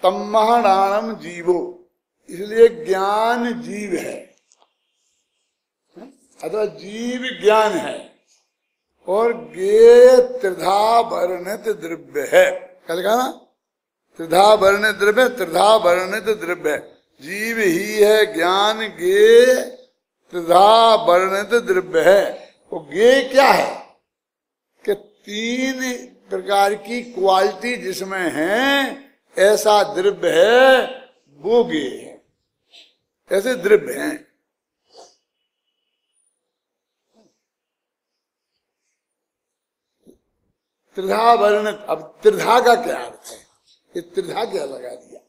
तम्महणाणम जीवो, इसलिए ज्ञान जीव है अथवा जीव ज्ञान है। और गे त्रिधा वर्णित द्रव्य है, क्या लिखा ना, त्रिधा वर्णित द्रव्य, त्रिधा वर्णित द्रव्य, जीव ही है ज्ञान, गे त्रिधा वर्णित द्रव्य है। वो गे क्या है कि 3 प्रकार की क्वालिटी जिसमें है ऐसा द्रव्य है, वो गे है, ऐसे द्रव्य हैं। त्रिधा वर्णित, अब त्रिधा का क्या अर्थ है, ये त्रिधा क्या लगा दिया।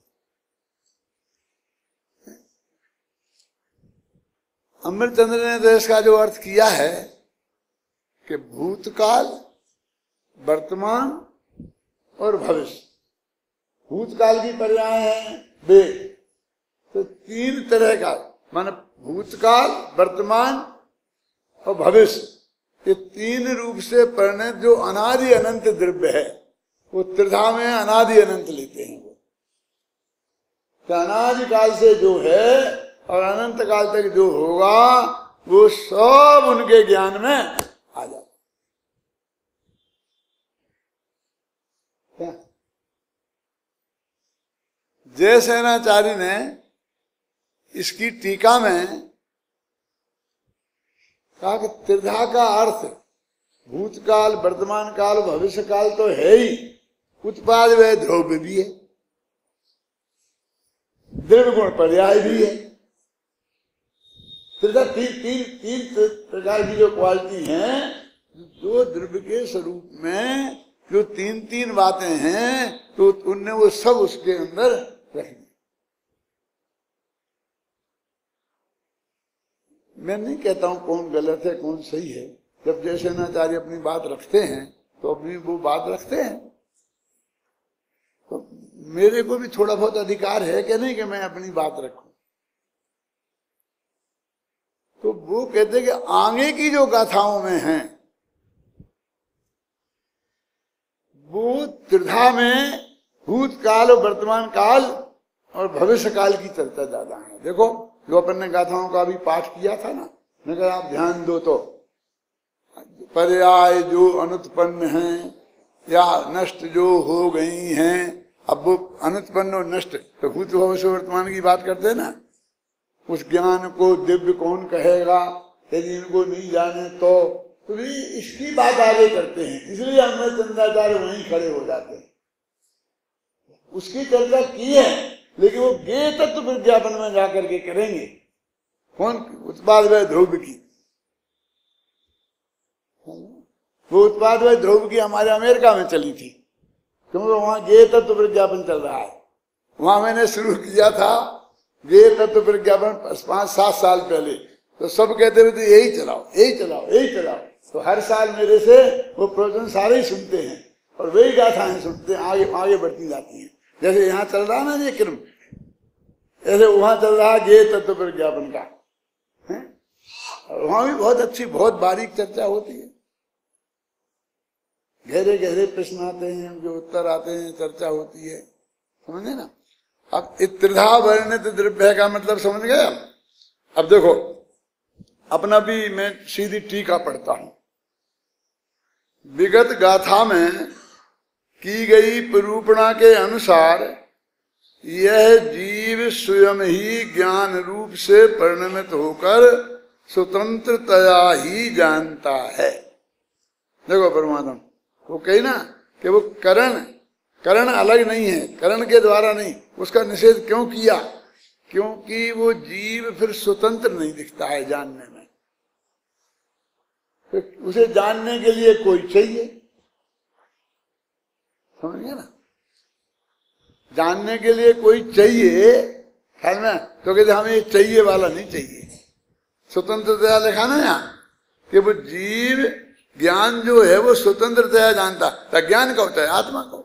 अमृतचंद्र ने तो इसका जो अर्थ किया है कि भूतकाल, वर्तमान और भविष्य, भूतकाल की पर्याय है वेद, तो 3 तरह का, माने भूतकाल, वर्तमान और भविष्य, ये 3 रूप से परिणत जो अनादि अनंत द्रव्य है, वो त्रिधा में अनादि अनंत लेते हैं। वो तो अनादि काल से जो है और अनंत काल तक जो होगा वो सब उनके ज्ञान में आ जाता। जयसेनाचार्य ने इसकी टीका में कहा कि त्रिधा का अर्थ भूतकाल, वर्तमान काल, भविष्य काल तो है ही, उत्पाद व द्रव्य भी है, द्रव्य गुण पर्याय भी है। त्रिधा 3 प्रकार की जो क्वालिटी हैं, जो द्रव्य के स्वरूप में जो 3 बातें हैं, तो उनने वो सब उसके अंदर रखी। मैं नहीं कहता हूं कौन गलत है कौन सही है, जब जयसेनाचार्य अपनी बात रखते हैं तो अपनी वो बात रखते हैं, तो मेरे को भी थोड़ा बहुत अधिकार है कि नहीं कि मैं अपनी बात रखूं। तो वो कहते हैं कि आगे की जो गाथाओं में है वो त्रिधा में भूतकाल और वर्तमान काल और भविष्य काल की चर्चा ज्यादा है। देखो जो अपन ने गाथाओं का भी पाठ किया था ना, मैं कहा आप ध्यान दो तो पर्याय जो अनुत्पन्न हैं या नष्ट जो हो गई हैं, अब वो अनुत्पन्न और नष्ट तो भूत भविष्य वर्तमान की बात करते ना, उस ज्ञान को दिव्य कौन कहेगा यदि इनको नहीं जाने तो भी इसकी बात आगे करते हैं। इसलिए अमृतचंद्राचार्य वहीं खड़े हो जाते हैं। उसकी चर्चा की है लेकिन वो गे तत्व विज्ञापन में जाकर के करेंगे। कौन? उत्पाद व ध्रुव की, वो उत्पाद व ध्रुव की हमारे अमेरिका में चली थी, क्योंकि वहां गे तत्व विज्ञापन चल रहा है। वहां मैंने शुरू किया था गे तत्व विज्ञापन 5-7 साल पहले, तो सब कहते थे यही चलाओ यही चलाओ यही चलाओ। तो हर साल मेरे से वो प्रवचन सारे ही सुनते हैं और वही गाथाएं सुनते हैं, आगे आगे बढ़ती जाती हैं। जैसे यहाँ चल रहा ना ये क्रम, ऐसे वहां चल रहा गे तत्व विज्ञापन का है। वहां भी बहुत अच्छी बहुत बारीक चर्चा होती है, गहरे गहरे प्रश्न आते हैं, जो उत्तर आते हैं, चर्चा होती है, समझे ना। अब त्रिधा वर्णित द्रव्य का मतलब समझ गए। अब देखो अपना भी मैं सीधी टीका पढ़ता हूं। विगत गाथा में की गई निरूपणा के अनुसार यह जीव स्वयं ही ज्ञान रूप से परिणमित होकर स्वतंत्रतया ही जानता है। देखो परमात्मा वो कही ना कि वो करण अलग नहीं है, करण के द्वारा नहीं। उसका निषेध क्यों किया? क्योंकि वो जीव फिर स्वतंत्र नहीं दिखता है जानने में, तो उसे जानने के लिए कोई चाहिए, समझ गए ना। जानने के लिए कोई चाहिए, ख्याल में तो कहते हमें चाहिए वाला नहीं चाहिए। स्वतंत्रता लिखा ना यहाँ कि वो जीव ज्ञान जो है वो स्वतंत्रता जानता है। ज्ञान का होता है आत्मा को,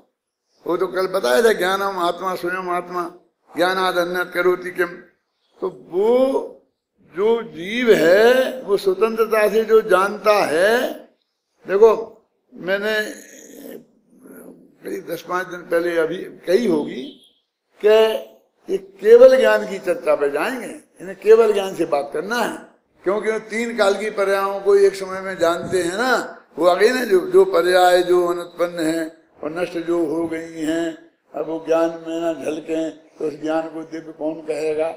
वो तो कल बताया था ज्ञानम आत्मा स्वयं आत्मा ज्ञानाद अन्य करोति किम। तो वो जो जीव है वो स्वतंत्रता से जो जानता है। देखो मैंने कई 10-5 दिन पहले अभी कही होगी कि ये केवल ज्ञान की चर्चा पे जाएंगे, इन्हें केवल ज्ञान से बात करना है, क्योंकि वो 3 काल की पर्यायों को एक समय में जानते हैं ना। वो आगे ना जो पर्याय जो अनुत्पन्न है और नष्ट जो हो गई हैं, अब वो ज्ञान में ना झलके तो उस ज्ञान को दिव्य कौन कहेगा,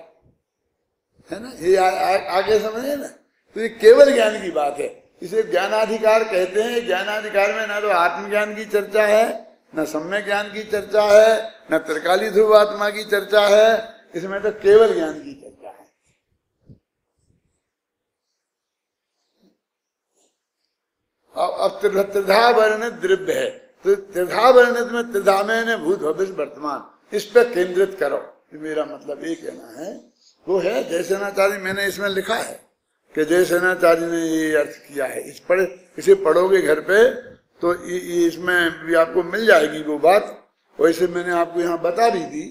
है ना। ये आगे समझे ना। तो ये केवल ज्ञान की बात है, इसे ज्ञानाधिकार कहते हैं। ज्ञानाधिकार में ना तो आत्मज्ञान की चर्चा है, न सम्यक ज्ञान की चर्चा है, न त्रिकाली ध्रुव आत्मा की चर्चा है, इसमें तो केवल ज्ञान की चर्चा है। अब त्रिधा वर्णित द्रव्य है, तो त्रिधा वर्णित में त्रिधा में भूत भविष्य वर्तमान, इस पर केंद्रित करो। मेरा मतलब ये कहना है वो है जयसेनाचार्य, मैंने इसमें लिखा है कि जयसेनाचार्य ने ये अर्थ किया है। इसे पढ़ोगे घर पे तो इसमें भी आपको मिल जाएगी वो बात। वैसे मैंने आपको यहाँ बता भी दी,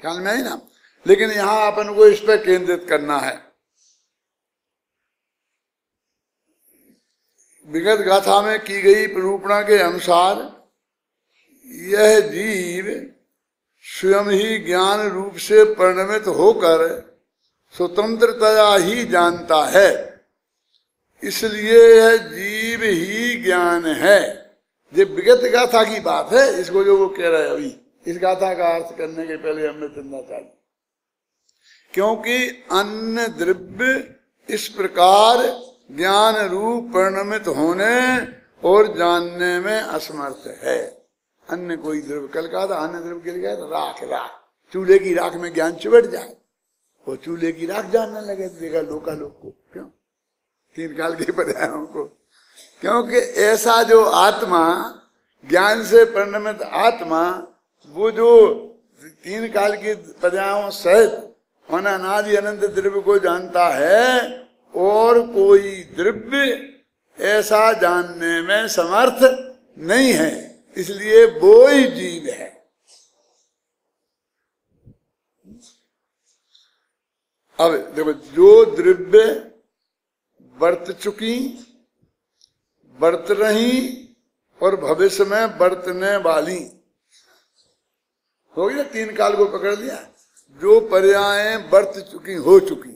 ख्याल में आई ना, लेकिन यहाँ अपन को इस पर केंद्रित करना है। विगत गाथा में की गई निरूपणा के अनुसार यह जीव स्वयं ही ज्ञान रूप से परिणमित होकर स्वतंत्रतया ही जानता है, इसलिए यह जीव ही ज्ञान है। ये विगत गाथा की बात है, इसको जो वो कह रहे हैं अभी, इस गाथा का अर्थ करने के पहले हमें चलना चाहिए, क्योंकि अन्य द्रव्य इस प्रकार ज्ञान रूप परिणमित होने और जानने में असमर्थ है। अन्य कोई द्रव्य, कल कहा था अन्य द्रव्य के लिए राख, चूल्हे की राख में ज्ञान चिबट जाए, वो चूल्हे की राख जानने लगे, देगा लोकालोक को, क्यों 3 काल के पर्यायों को, क्योंकि ऐसा जो आत्मा ज्ञान से परिणमित आत्मा, वो जो 3 काल के पर्यायों सहित अनादि अनंत द्रव्य को जानता है, और कोई द्रव्य ऐसा जानने में समर्थ नहीं है, इसलिए वो ही जीव है। अब देखो, जो द्रव्य बरत चुकी, बरत रही और भविष्य में बरतने वाली हो गई ना, 3 काल को पकड़ लिया। जो पर्यायें बरत चुकी, हो चुकी,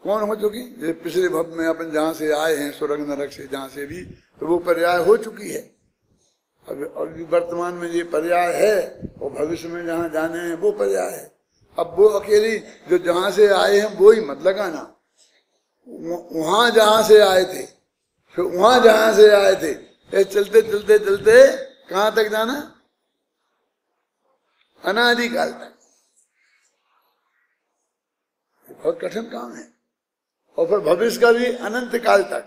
कौन हो चुकी? जैसे पिछले भव में अपन जहां से आए हैं, स्वर्ग नरक से, जहां से भी, तो वो पर्याय हो चुकी है। अब वर्तमान में ये पर्याय है, और भविष्य में जहां जाने हैं वो पर्याय है। अब वो अकेली जो जहां से आए हैं वो ही मत लगाना, वहां जहां से आए थे, फिर वहां जहां से आए थे, चलते चलते चलते कहां तक जाना? अनादि काल तक। बहुत कठिन काम है। और फिर भविष्य का भी अनंत काल तक।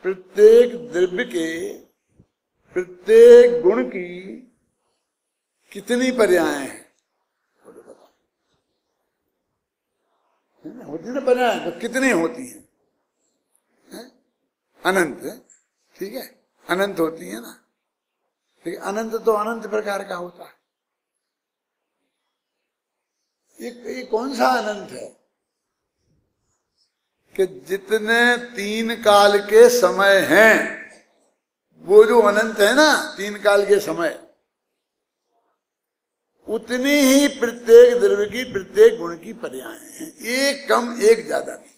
प्रत्येक द्रव्य के, प्रत्येक गुण की कितनी पर्यायें हैं होती ना पर्याय, तो कितनी होती हैं? अनंत, ठीक है, अनंत होती है ना। लेकिन अनंत तो अनंत प्रकार का होता है। ये कौन सा अनंत है कि जितने 3 काल के समय हैं, वो जो अनंत है ना 3 काल के समय, उतनी ही प्रत्येक द्रव्य की, प्रत्येक गुण की पर्यायें हैं, एक कम एक ज्यादा नहीं।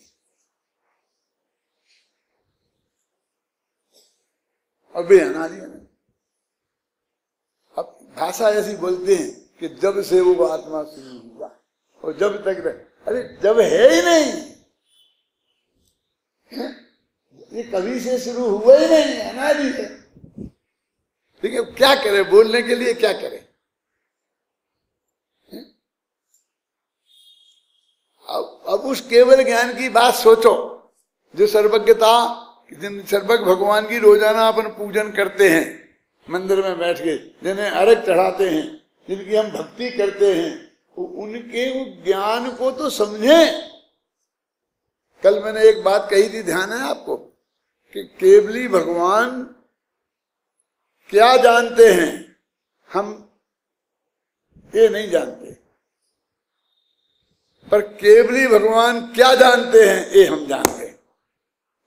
और वे अनादि अनंत। अब भाषा ऐसी बोलते हैं कि जब से वो आत्मा शुरू हुआ, और जब तक, अरे जब है ही नहीं, ये कभी से शुरू हुआ ही नहीं, अनादि है। ठीक है, क्या करे, बोलने के लिए क्या करे? अब उस केवल ज्ञान की बात सोचो, जो सर्वज्ञता, जिन सर्वज्ञ भगवान की रोजाना अपन पूजन करते हैं मंदिर में बैठ के, जिन्हें अर्घ चढ़ाते हैं, जिनकी हम भक्ति करते हैं, उनके वो ज्ञान को तो समझे। कल मैंने एक बात कही थी, ध्यान है आपको, कि केवली भगवान क्या जानते हैं, हम ये नहीं जानते, पर केवली भगवान क्या जानते हैं ये हम जानते हैं।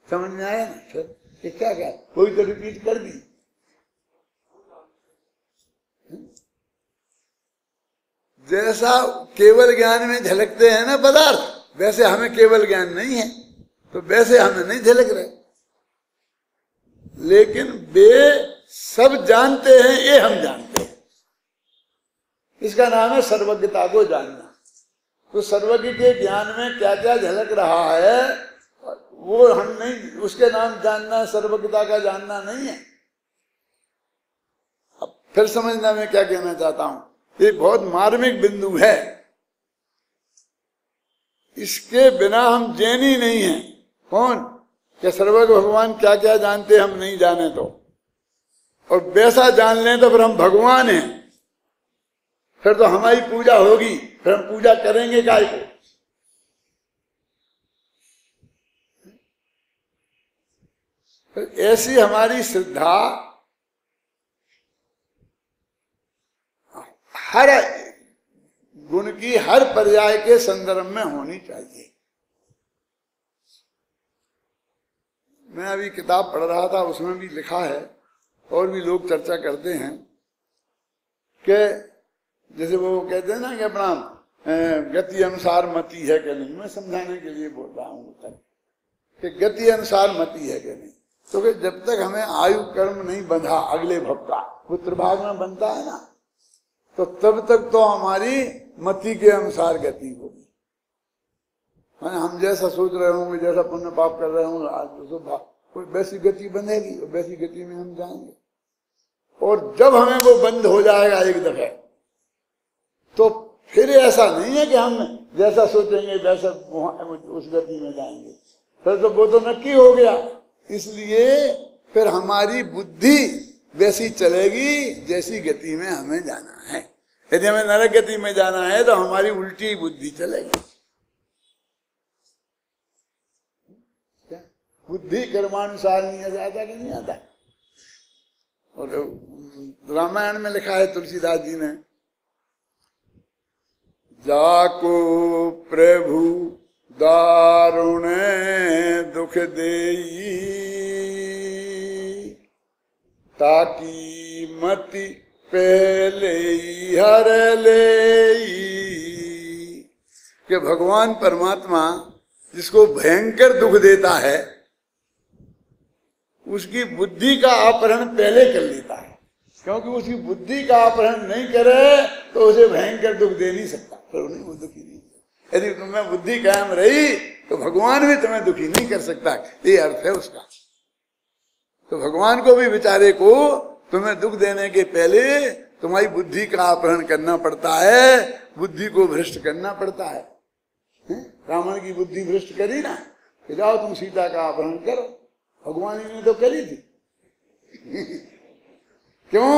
समझ में आया ना? फिर ये क्या कोई तो रिपीट कर दी। जैसा केवल ज्ञान में झलकते हैं ना पदार्थ, वैसे हमें केवल ज्ञान नहीं है, तो वैसे हमें नहीं झलक रहे, लेकिन वे सब जानते हैं, ये हम जानते हैं। इसका नाम है सर्वज्ञता को जानना। तो सर्वज्ञ के ज्ञान में क्या क्या झलक रहा है वो हम नहीं, उसके नाम जानना सर्वज्ञता का जानना नहीं है। अब फिर समझना मैं क्या कहना चाहता हूं, ये बहुत मार्मिक बिंदु है, इसके बिना हम जैनी नहीं है। कौन कि सर्वज्ञ भगवान क्या क्या जानते हम नहीं जाने तो, और वैसा जान लें तो फिर हम भगवान हैं, फिर तो हमारी पूजा होगी, फिर हम पूजा करेंगे काय को। ऐसी हमारी श्रद्धा हर गुण की हर पर्याय के संदर्भ में होनी चाहिए। मैं अभी किताब पढ़ रहा था, उसमें भी लिखा है और भी लोग चर्चा करते हैं कि जैसे वो कहते हैं ना कि अपना गति अनुसार मति है कि नहीं, मैं समझाने के लिए बोल रहा हूं कि गति अनुसार मति है कि नहीं। तो कि जब तक हमें आयु कर्म नहीं बंधा अगले भव का, पुत्र भाग में बनता है ना, तो तब तक तो हमारी मति के अनुसार गति होगी। हम जैसा सोच रहे होंगे, जैसा पुण्य पाप कर रहे होंगे, आज तो कोई वैसी गति बनेगी और वैसी गति में हम जाएंगे। और जब हमें वो बंद हो जाएगा एक दफे, तो फिर ऐसा नहीं है कि हम जैसा सोचेंगे वैसा उस गति में जाएंगे, फिर तो वो तो नक्की हो गया। इसलिए फिर हमारी बुद्धि वैसी चलेगी जैसी गति में हमें जाना है। यदि हमें नरक गति में जाना है तो हमारी उल्टी बुद्धि चलेगी। बुद्धि कर्मानुसार नहीं जाता कि नहीं आता। और रामायण में लिखा है तुलसीदास जी ने, जाको प्रभु दारुण दुख देई ताकि मति पहले हर ले। कि भगवान परमात्मा जिसको भयंकर दुख देता है उसकी बुद्धि का अपहरण पहले कर लेता है, क्योंकि उसकी बुद्धि का अपहरण नहीं करे तो उसे भयंकर दुख दे नहीं सकता, फिर उन्हें वो दुखी नहीं। यदि तुम्हें बुद्धि कायम रही तो भगवान भी तुम्हें दुखी नहीं कर सकता, ये अर्थ है उसका। तो भगवान को भी बेचारे को तुम्हें दुख देने के पहले तुम्हारी बुद्धि का अपहरण करना पड़ता है, बुद्धि को भ्रष्ट करना पड़ता है। रावण की बुद्धि भ्रष्ट करी ना, कि जाओ तुम सीता का अपहरण करो, भगवान ने तो करी थी। क्यों?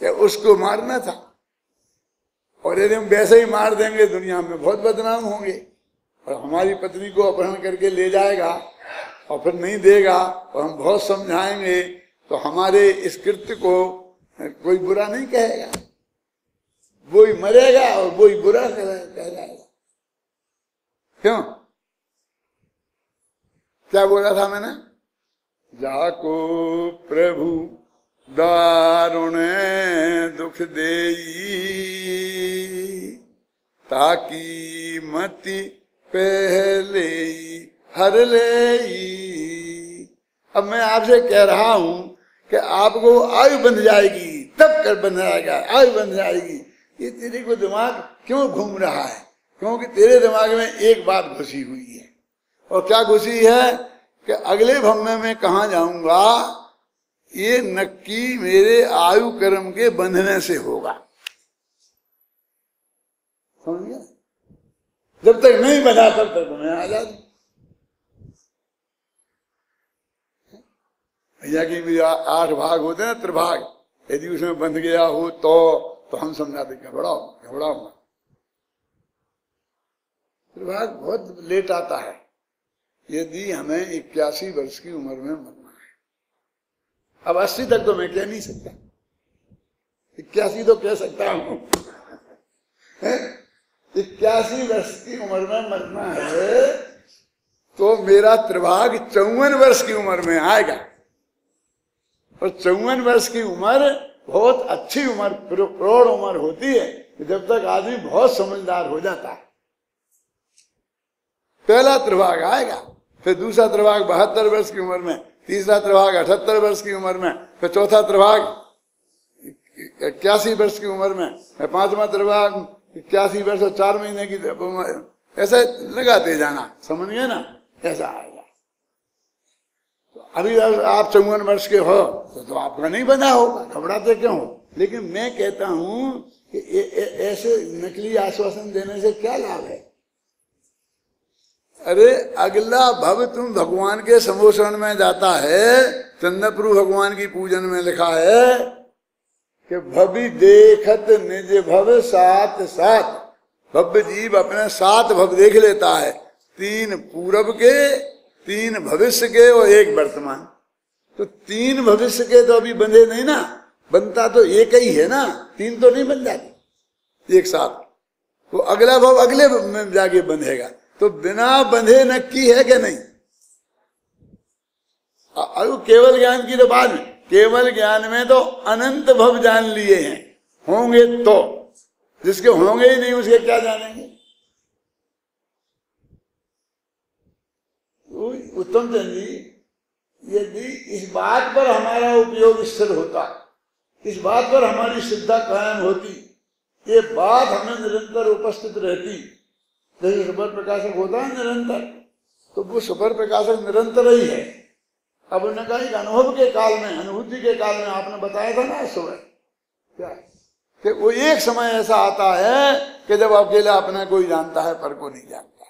कि उसको मारना था, और यदि हम वैसे ही मार देंगे दुनिया में बहुत बदनाम होंगे। और हमारी पत्नी को अपहरण करके ले जाएगा और फिर नहीं देगा और हम बहुत समझाएंगे तो हमारे इस कृत्य को कोई बुरा नहीं कहेगा, वो ही मरेगा और वो ही बुरा कह जाएगा। क्यों? क्या बोला था मैंने? जाको प्रभु दारुण दुख देई ताकि मति पहले हर ले। अब मैं आपसे कह रहा हूं कि आपको आयु बंध जाएगी, तब कर बंध जाएगा, आयु बंध जाएगी। ये तेरे को दिमाग क्यों घूम रहा है? क्योंकि तेरे दिमाग में एक बात घुसी हुई है। और क्या घुसी है? कि अगले भव में कहाँ जाऊंगा, ये नक्की मेरे आयु कर्म के बंधने से होगा। समझ गया? जब तक नहीं बंधा तब तक मैं आजाद। भैया की भी 8 भाग होते हैं ना, त्रिभाग, यदि उसमें बंध गया हो तो हम समझाते घबराओ घबराओ। त्रिभाग बहुत लेट आता है यदि हमें 81 वर्ष की उम्र में मरना है। अब 80 तक तो मैं कह नहीं सकता, 81 तो कह सकता हूं। 81 वर्ष की उम्र में मरना है तो मेरा त्रिभाग 54 वर्ष की उम्र में आएगा। और 54 वर्ष की उम्र बहुत अच्छी उम्र, प्रौढ़ उम्र होती है। जब तक आदमी बहुत समझदार हो जाता है। पहला त्रिभाग आएगा, फिर दूसरा त्रिभाग 72 वर्ष की उम्र में, तीसरा त्रिभाग 78 वर्ष की उम्र में, फिर चौथा त्रिभाग 81 वर्ष की उम्र में, फिर पांचवा त्रिभाग 81 वर्ष और 4 महीने की उम्र। ऐसा लगाते जाना, समझ गए ना, ऐसा आएगा। तो अभी आप 54 वर्ष के हो तो आपका नहीं बना होगा, घबराते क्यों हो? लेकिन मैं कहता हूं कि ऐसे नकली आश्वासन देने से क्या लाभ है? अरे अगला भव तुम भगवान के समोषण में जाता है। चंद्रप्रभु भगवान की पूजन में लिखा है कि भवि देखत निज भव सात सात। भव्य जीव अपने 7 भव देख लेता है, 3 पूर्व के, 3 भविष्य के और 1 वर्तमान। तो 3 भविष्य के तो अभी बंधे नहीं ना, बनता तो एक ही है ना, 3 तो नहीं बन जाते एक साथ। तो अगला भव अगले में जाके बंधेगा। तो बिना बंधे नक्की है कि नहीं? और केवल ज्ञान की तो बात में, केवल ज्ञान में तो अनंत भव जान लिए हैं, होंगे तो। जिसके होंगे ही नहीं उसके क्या जानेंगे? उत्तम चंद जी, यदि इस बात पर हमारा उपयोग स्थिर होता, इस बात पर हमारी श्रद्धा कायम होती, ये बात हमें निरंतर उपस्थित रहती, जैसे सुपर प्रकाशक होता है निरंतर, तो वो सुपर प्रकाशक निरंतर ही है। अब उन्होंने कहा एक अनुभव के काल में, अनुभूति के काल में, आपने बताया था ना इस समय क्या कि वो एक समय ऐसा आता है कि जब अकेला अपना कोई जानता है, पर को नहीं जानता।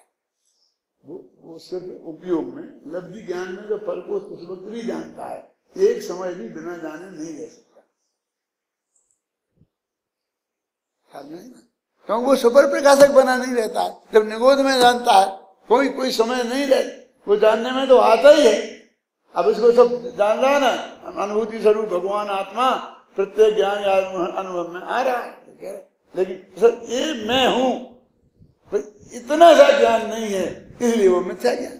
वो सिर्फ उपयोग में, लब्धि ज्ञान में जो पर को उस वक्त भी जानता है, एक समय भी बिना जाने नहीं रह सकता। नहीं ना, क्योंकि वो सुपर प्रकाशक बना नहीं रहता है। जब निगोद में जानता है, कोई समय नहीं रहे, वो जानने में तो आता ही है। अब इसको सब जान रहा है ना, अनुभूति स्वरूप भगवान आत्मा प्रत्येक ज्ञान या अनुभव में आ रहा है। लेकिन सर ये मैं हूं, तो इतना सा ज्ञान नहीं है, इसलिए वो मिथ्या ज्ञान।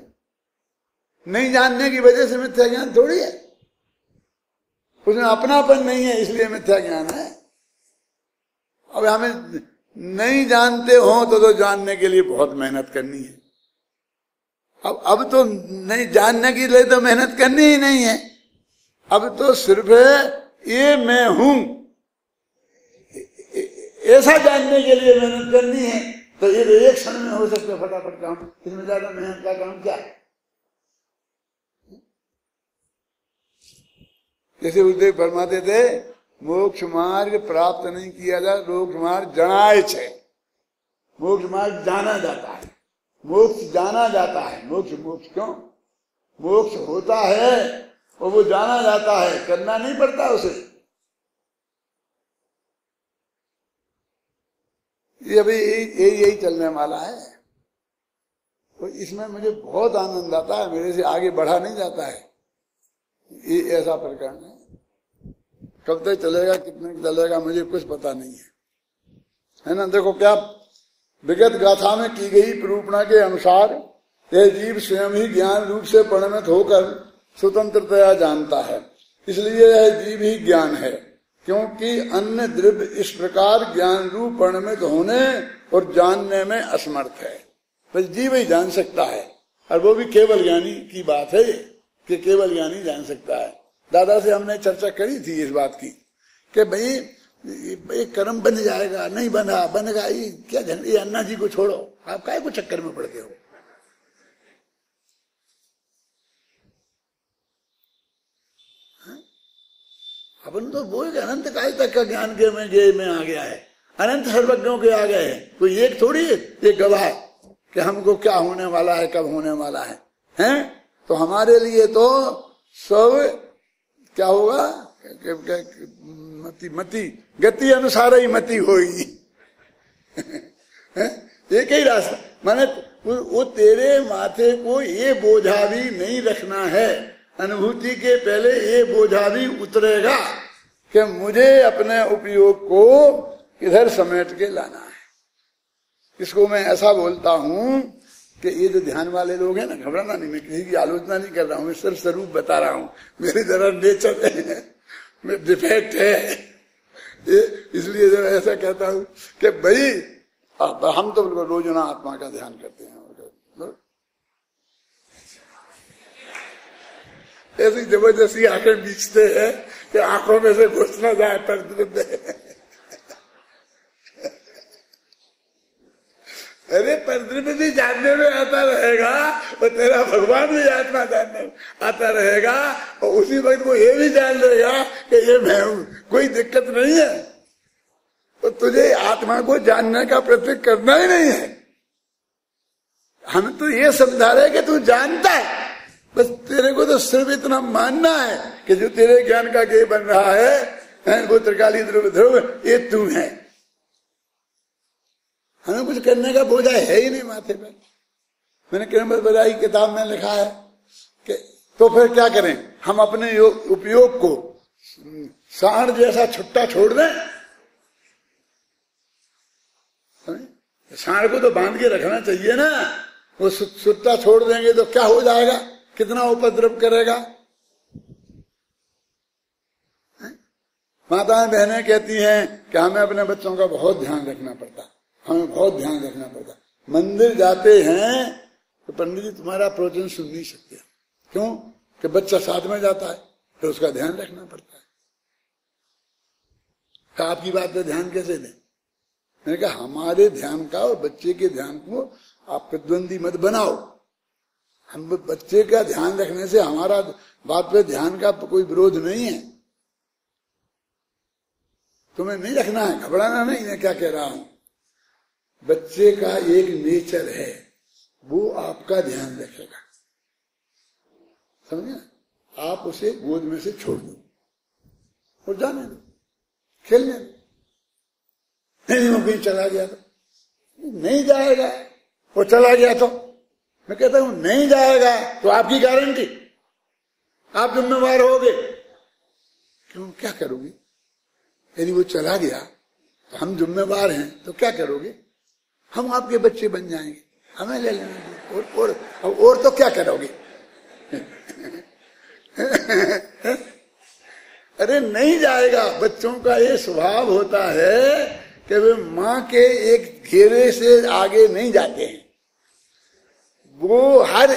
नहीं जानने की वजह से मिथ्या ज्ञान थोड़ी है, उसमें अपनापन नहीं है, इसलिए मिथ्या ज्ञान है। अब हमें नहीं जानते हो तो जानने के लिए बहुत मेहनत करनी है। अब तो नहीं जानने के लिए तो मेहनत करनी ही नहीं है। अब तो सिर्फ ये मैं हूं ऐसा जानने के लिए मेहनत करनी है। तो ये एक क्षण में हो सकता है, फटाफट काम, इसमें ज्यादा मेहनत का काम क्या है? जैसे उदय फरमाते थे, मोक्ष मार्ग प्राप्त नहीं किया जा, मोक्ष मार्ग जनाए छे। मोक्ष मार्ग जाना जाता है, मोक्ष जाना जाता है। मोक्ष मोक्ष क्यों? मोक्ष होता है और वो जाना जाता है, करना नहीं पड़ता उसे। ये अभी यही चलने वाला है। तो इसमें मुझे बहुत आनंद आता है, मेरे से आगे बढ़ा नहीं जाता है। ये ऐसा प्रकरण है, कब तक चलेगा, कितने चलेगा, मुझे कुछ पता नहीं है ना। देखो क्या विगत गाथा में की गई निरूपणा के अनुसार यह जीव स्वयं ही ज्ञान रूप से परिणत होकर स्वतंत्रतया जानता है, इसलिए यह जीव ही ज्ञान है। क्योंकि अन्य द्रव्य इस प्रकार ज्ञान रूप परिणमित होने और जानने में असमर्थ है। बस जीव ही जान सकता है, और वो भी केवल ज्ञानी की बात है कि केवल ज्ञानी जान सकता है। दादा से हमने चर्चा करी थी इस बात की कि भाई एक कर्म बन जाएगा, नहीं बना, बनेगा, ये क्या झंडे, ये अन्ना जी को छोड़ो, आप काहे को चक्कर में पड़ते हो। अपन तो बोल के अनंत काल तक का ज्ञान के में आ गया है, अनंत सर्वज्ञों के आ गए हैं। कोई एक थोड़ी ये गवाह कि हमको क्या होने वाला है, कब होने वाला है, हैं? तो हमारे लिए तो सब क्या होगा, मति गति अनुसार ही मति होगी। एक ही रास्ता, माने वो तेरे माथे को ये बोझा भी नहीं रखना है, अनुभूति के पहले ये बोझा भी उतरेगा कि मुझे अपने उपयोग को इधर समेट के लाना है। इसको मैं ऐसा बोलता हूं कि ये जो ध्यान वाले लोग हैं ना, घबराना नहीं, मैं किसी की आलोचना नहीं कर रहा हूं, मैं सिर्फ स्वरूप बता रहा हूं। मेरी जरा नेचर है, डिफेक्ट है, ये इसलिए जो ऐसा कहता हूं कि भाई हम तो रोजाना आत्मा का ध्यान करते हैं। ऐसी जबरदस्ती आंखें बीचते हैं कि आंखों में से घुस ना जाए पर्दे। अरे पर्दे में भी जानने में आता रहेगा और तेरा भगवान भी आत्मा जानने में आता रहेगा और उसी वक्त वो ये भी जान लेगा कि ये मैं हूं, कोई दिक्कत नहीं है। तो तुझे आत्मा को जानने का प्रत्यक्ष करना ही नहीं है। हम तो ये समझा रहे कि तू जानता है, बस तेरे को तो सिर्फ इतना मानना है कि जो तेरे ज्ञान का गेय बन रहा है वो त्रिकाली ध्रुव ध्रुव ये तू है। हमें कुछ करने का बोझा है ही नहीं माथे पर। मैंने किरण बजाई किताब में लिखा है कि तो फिर क्या करें, हम अपने उपयोग को सांड जैसा छुट्टा छोड़ दें। सांड को तो बांध के रखना चाहिए ना, वो छुट्टा छोड़ देंगे तो क्या हो जाएगा, कितना उपद्रव करेगा। माताएं बहनें कहती हैं कि हमें अपने बच्चों का बहुत ध्यान रखना पड़ता, हमें बहुत ध्यान रखना पड़ता। मंदिर जाते हैं तो पंडित जी तुम्हारा प्रवचन सुन नहीं सकते, क्यों कि बच्चा साथ में जाता है तो उसका ध्यान रखना पड़ता है। तो आपकी बात पे ध्यान कैसे दें? मैंने कहा हमारे ध्यान का और बच्चे के ध्यान को आप प्रतिद्वंदी मत बनाओ। हम बच्चे का ध्यान रखने से हमारा बात पे ध्यान का कोई विरोध नहीं है। तुम्हें नहीं रखना है, घबराना नहीं। मैं क्या कह रहा हूं, बच्चे का एक नेचर है, वो आपका ध्यान रखेगा, समझे? आप उसे गोद में से छोड़ दो और जाने दो, खेलने दो। नहीं वो कहीं चला गया तो नहीं जाएगा, वो चला गया तो मैं कहता हूं नहीं जाएगा तो आपकी गारंटी, आप जिम्मेवार होगे। क्यों, क्या करोगे? यदि वो चला गया तो हम जिम्मेवार हैं तो क्या करोगे? हम आपके बच्चे बन जाएंगे, हमें ले लेना और तो क्या करोगे? अरे नहीं जाएगा। बच्चों का ये स्वभाव होता है कि वे माँ के एक घेरे से आगे नहीं जाते हैं। वो हर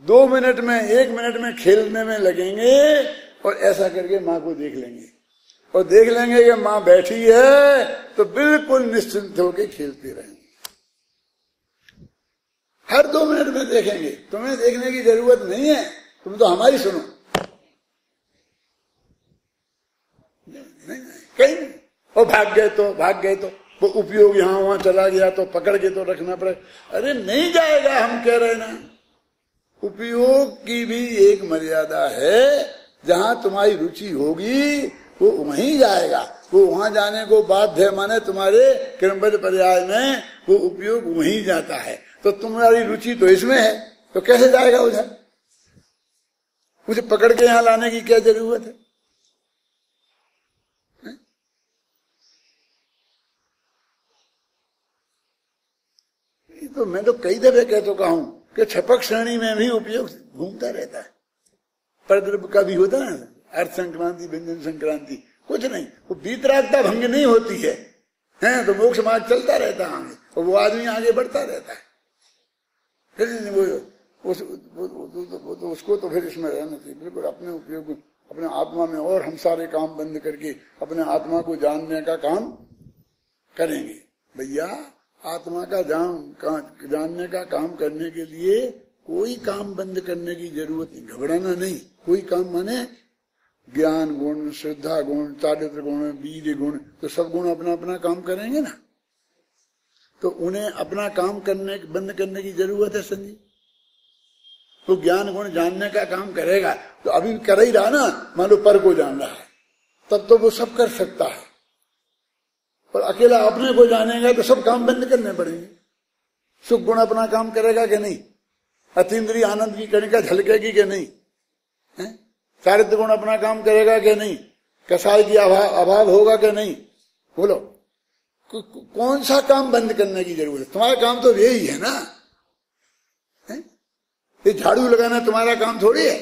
2 मिनट में 1 मिनट में खेलने में लगेंगे और ऐसा करके माँ को देख लेंगे और देख लेंगे कि माँ बैठी है तो बिल्कुल निश्चिंत होकर खेलते रहेंगे। हर 2 मिनट में देखेंगे। तुम्हें देखने की जरूरत नहीं है, तुम तो हमारी सुनो। नहीं, कहीं नहीं। और भाग गए तो वो उपयोग यहां वहां चला गया तो पकड़ के तो रखना पड़े। अरे नहीं जाएगा, हम कह रहे ना। उपयोग की भी एक मर्यादा है, जहां तुम्हारी रुचि होगी वो वहीं जाएगा। वो वहां जाने को बाध्य, माने तुम्हारे क्रमबद्ध पर्याय में वो उपयोग वहीं जाता है। तो तुम्हारी रुचि तो इसमें है, तो कैसे जाएगा उधर? मुझे पकड़ के यहां लाने की क्या जरूरत है? तो मैं तो कई दफे कह चुका हूं कि छपक श्रेणी में भी उपयोग घूमता रहता है। परद्रव्य का भी होता है, अर्थ संक्रांति, व्यंजन संक्रांति, कुछ नहीं। वो बीतरागता भंग नहीं होती है, तो मोक्ष मार्ग चलता रहता है आगे और वो आदमी आगे बढ़ता रहता है। फिर उसको तो फिर इसमें रहना चाहिए बिल्कुल अपने उपयोग, अपने आत्मा में। और हम सारे काम बंद करके अपने आत्मा को जानने का काम करेंगे। भैया आत्मा का जानने का काम करने के लिए कोई काम बंद करने की जरूरत नहीं, घबराना नहीं। कोई काम माने ज्ञान गुण, श्रद्धा गुण, चारित्र गुण, वीर्य गुण, तो सब गुण अपना अपना काम करेंगे ना। तो उन्हें अपना काम बंद करने की जरूरत है संजीव। तो ज्ञान गुण जानने का काम करेगा तो अभी कर ही रहा ना, मान लो पर को जान रहा है तब तो वो सब कर सकता है। और अकेला अपने को जानेगा तो सब काम बंद करने पड़ेंगे। सुख गुण अपना काम करेगा कि नहीं? अतीन्द्रिय आनंद की कणिका झलकेगी कि नहीं? चारित्र गुण अपना काम करेगा कि नहीं? कसाई की अभाव होगा कि नहीं? बोलो, कौन सा काम बंद करने की जरूरत है? तुम्हारा काम तो यही है ना। ये झाड़ू लगाना तुम्हारा काम थोड़ी है।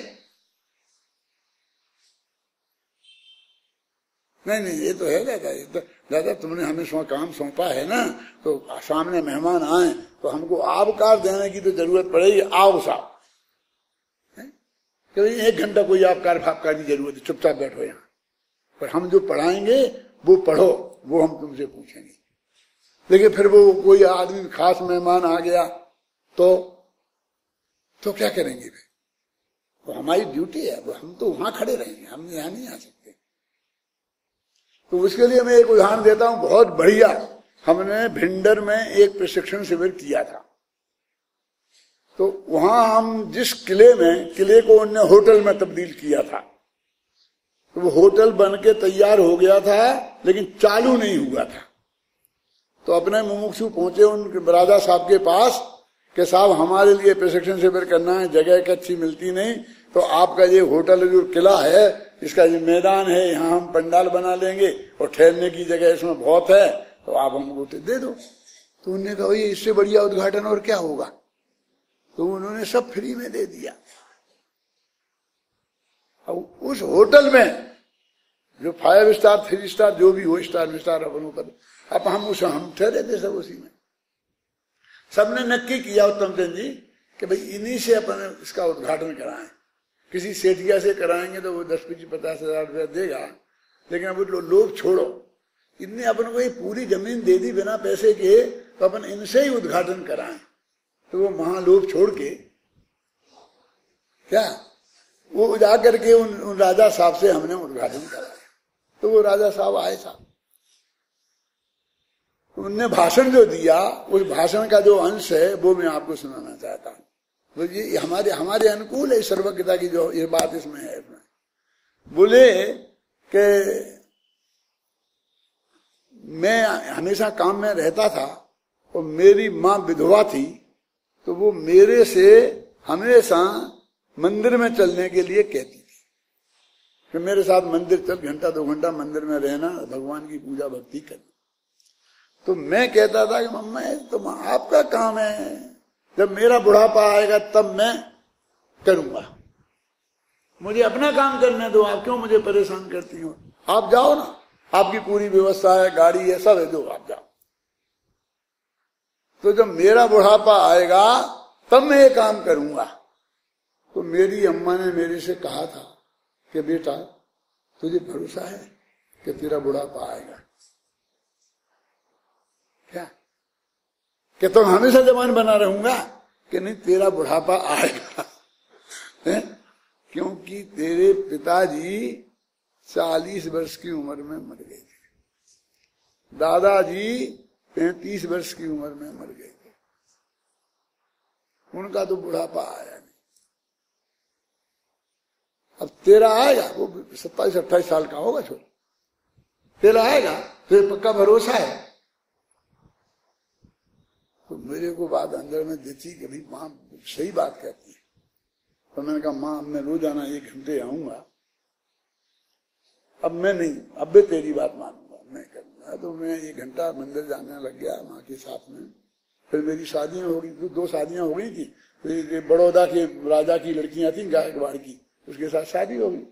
नहीं नहीं, ये तो है दादा, ये तो दादा तुमने हमें काम सौंपा है ना, तो सामने मेहमान आए तो हमको आबकार देने की तो जरूरत पड़ेगी। आओ साहब, कि 1 घंटा कोई आबकार फाबकार की जरूरत है, चुपचाप बैठो यहाँ, पर हम जो पढ़ाएंगे वो पढ़ो, वो हम तुमसे पूछेंगे। लेकिन फिर वो कोई आदमी खास मेहमान आ गया तो क्या करेंगे फिर? तो हमारी ड्यूटी है, हम तो वहां खड़े रहेंगे, हम यहाँ नहीं आ सकते। तो उसके लिए मैं एक उदाहरण देता हूं, बहुत बढ़िया। हमने भिंडर में एक प्रशिक्षण शिविर किया था, तो वहां हम जिस किले को उनने होटल में तब्दील किया था, तो वो होटल बन के तैयार हो गया था लेकिन चालू नहीं हुआ था। तो अपने मुमुक्षु पहुंचे उन राजा साहब के पास कि साहब हमारे लिए प्रशिक्षण शिविर करना है, जगह की अच्छी मिलती नहीं, तो आपका ये होटल जो किला है, इसका जो मैदान है, यहाँ हम पंडाल बना लेंगे और ठहरने की जगह इसमें बहुत है, तो आप हमको दे दो। तो उन्होंने कहा ये इससे बढ़िया उद्घाटन और क्या होगा। तो उन्होंने सब फ्री में दे दिया। अब उस होटल में जो 5 स्टार 3 स्टार जो भी हो, स्टार विस्टार अपन कर, अब हम ठहरे थे सब उसी में। सबने नक्की किया उत्तम चंद जी कि भाई इन्हीं से अपन इसका उद्घाटन कराएं। किसी सेठिया से कराएंगे तो वो 10-50 हजार रुपया देगा, लेकिन अब लोग छोड़ो, इनने अपन को ये पूरी जमीन दे दी बिना पैसे के, तो अपन इनसे ही उद्घाटन कराएं। तो वो महालोभ छोड़ के क्या वो जा करके उन राजा साहब से हमने उद्घाटन कराया। तो वो राजा साहब आए साहब, उनने भाषण जो दिया, उस भाषण का जो अंश है वो मैं आपको सुनाना चाहता हूँ। तो ये हमारे अनुकूल है, सर्वज्ञता की जो ये बात इसमें है। बोले कि मैं हमेशा काम में रहता था और मेरी माँ विधवा थी, तो वो मेरे से हमेशा मंदिर में चलने के लिए कहती थी कि मेरे साथ मंदिर चल, 1-2 घंटा मंदिर में रहना, भगवान की पूजा भक्ति करना। तो मैं कहता था कि मम्मा तो आपका काम है, जब मेरा बुढ़ापा आएगा तब मैं करूंगा, मुझे अपना काम करने दो, आप क्यों मुझे परेशान करती हो, आप जाओ ना, आपकी पूरी व्यवस्था है, गाड़ी है, सब है, दो आप जाओ। तो जब मेरा बुढ़ापा आएगा तब मैं ये काम करूंगा। तो मेरी अम्मा ने मेरे से कहा था कि बेटा तुझे भरोसा है कि तेरा बुढ़ापा आएगा क्या, कि तुम हमेशा जवान बना रहूंगा, कि नहीं तेरा बुढ़ापा आएगा है? क्योंकि तेरे पिताजी 40 वर्ष की उम्र में मर गए थे, दादाजी 35 वर्ष की उम्र में मर गए थे, उनका तो बुढ़ापा आया नहीं। अब तेरा आएगा, वो 27-28 साल का होगा, छोड़ तेरा आएगा, फिर पक्का भरोसा है। तो मेरे को बात अंदर में देखी कि भाई माँ सही बात कहती है। तो मैंने कहा माँ अब मैं रोजाना 1 घंटे आऊंगा, अब मैं नहीं, अब भी तेरी बात मानूंगा, मैं करूंगा। तो मैं 1 घंटा मंदिर जाने लग गया माँ के साथ में। फिर मेरी शादियां हो गई, 2 शादियां हो गई थी। तो बड़ौदा के राजा की लड़कियां थी गायकवाड़ की, उसके साथ शादी हो गई।